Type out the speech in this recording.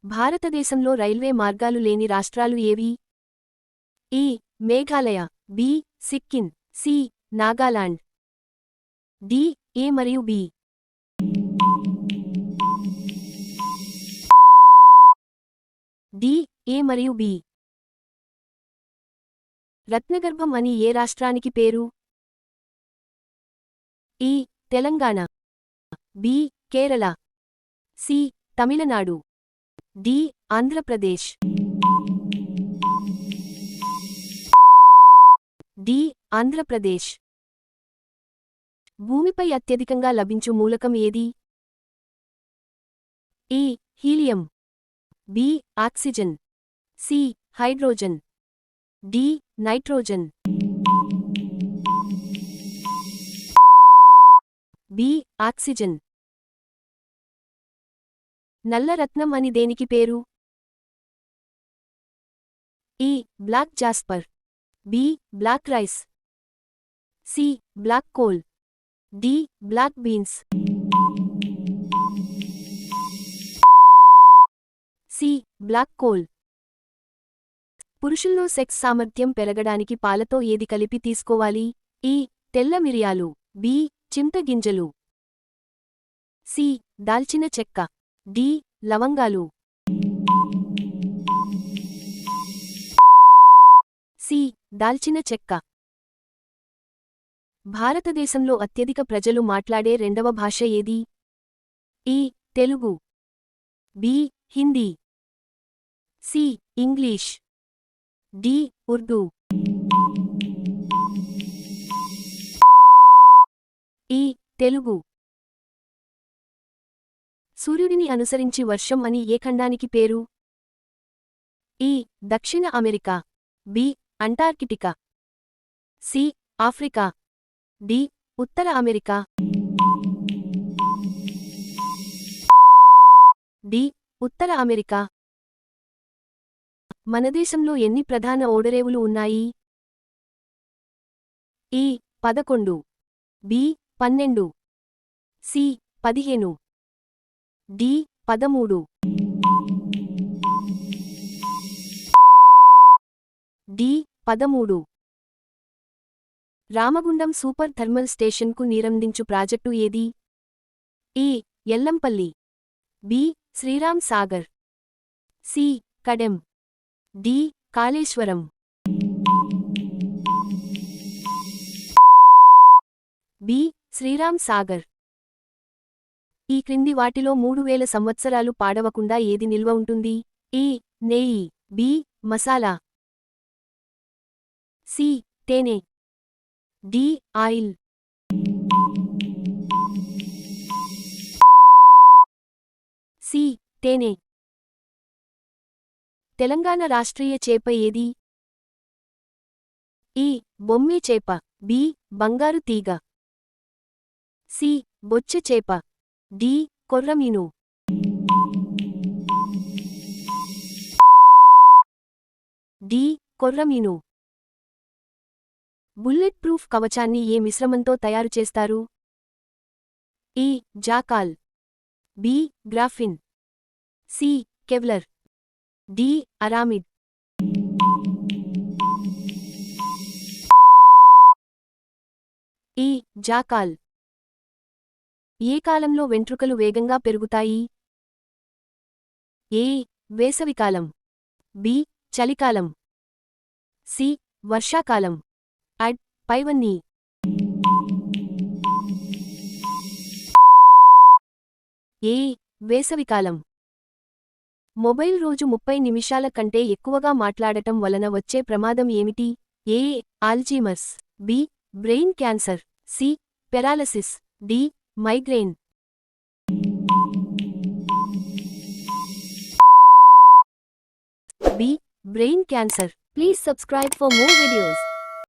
భారతదేశంలో రైల్వే మార్గాలు లేని రాష్ట్రాలు ఏవి? A. Meghalaya. B. Sikkim. C. Nagaland. D. A మరియు బి. డి. ఏ మరియు బి. రత్నగర్భం అని ఏ రాష్ట్రానికి పేరు? A. Telangana. B. Kerala. C. Tamil Nadu. D. Andhra Pradesh. D. Andhra Pradesh. భూమిపై అత్యధికంగా లభించు మూలకం ఏది? A. Helium. B. Oxygen. C. Hydrogen. D. Nitrogen. B. Oxygen. నల్ల రత్నం అని దేనికి పేరు? A. Black jasper. B. Black rice. C. Black coal. D. Black beans. C. Black coal. పురుషుల్లో సెక్స్ సామర్థ్యం పెరగడానికి పాలతో ఏది కలిపి తీసుకోవాలి? ఈ. తెల్ల మిరియాలు. బి. చింతగింజలు. సి. దాల్చిన చెక్క. డి. లవంగాలు. సి. దాల్చిన చెక్క. భారతదేశంలో అత్యధిక ప్రజలు మాట్లాడే రెండవ భాష ఏది? A. Telugu. B. Hindi. C. English. D. Urdu. A. Telugu. సూర్యుడిని అనుసరించి వర్షం అని ఏ ఖండానికి పేరు? ఈ. దక్షిణ America. B. Antarctica. C. Africa. D. ఉత్తర అమెరికా. డి. ఉత్తర అమెరికా. మన దేశంలో ఎన్ని ప్రధాన ఓడరేవులు ఉన్నాయి? A. 11. B. 12. C. 15. D. 13. D. 13. Ramagundam super thermal స్టేషన్కు నీరందించు ప్రాజెక్టు ఏది? A. Yellampalli. B. Sriram Sagar. C. Kadem. D. Kaleshwaram. B. Sriram Sagar. ఈ క్రింది వాటిలో 3000 సంవత్సరాలు పాడవకుండా ఏది నిల్వ ఉంటుంది? ఈ. నెయ్యి. బి. మసాలా. సి. తేనె. డి. ఆయిల్. సి. తేనె. తెలంగాణ రాష్ట్రీయ చేప ఏది? ఈ. బొమ్మి చేప. బి. బంగారు తీగ. సి. బొచ్చె చేప. డి. కొర్రమీను. డి. కొర్రమీను. బుల్లెట్ ప్రూఫ్ కవచాన్ని ఏ మిశ్రమంతో తయారు చేస్తారు? ఈ. జాకాల్. B. Graphene. C. Kevlar. D. Aramid. A. జాకాల్. ఏ కాలంలో వెంట్రుకలు వేగంగా పెరుగుతాయి? ఏ. వేసవికాలం. బి. చలికాలం. సి. వర్షాకాలం. అడ్. పైవన్నీ. ఏ. వేసవికాలం. మొబైల్ రోజు 30 నిమిషాల కంటే ఎక్కువగా మాట్లాడటం వలన వచ్చే ప్రమాదం ఏమిటి? A. Alzheimer's. B. Brain cancer. C. Paralysis. D. Migraine. B. Brain cancer. Please subscribe for more videos.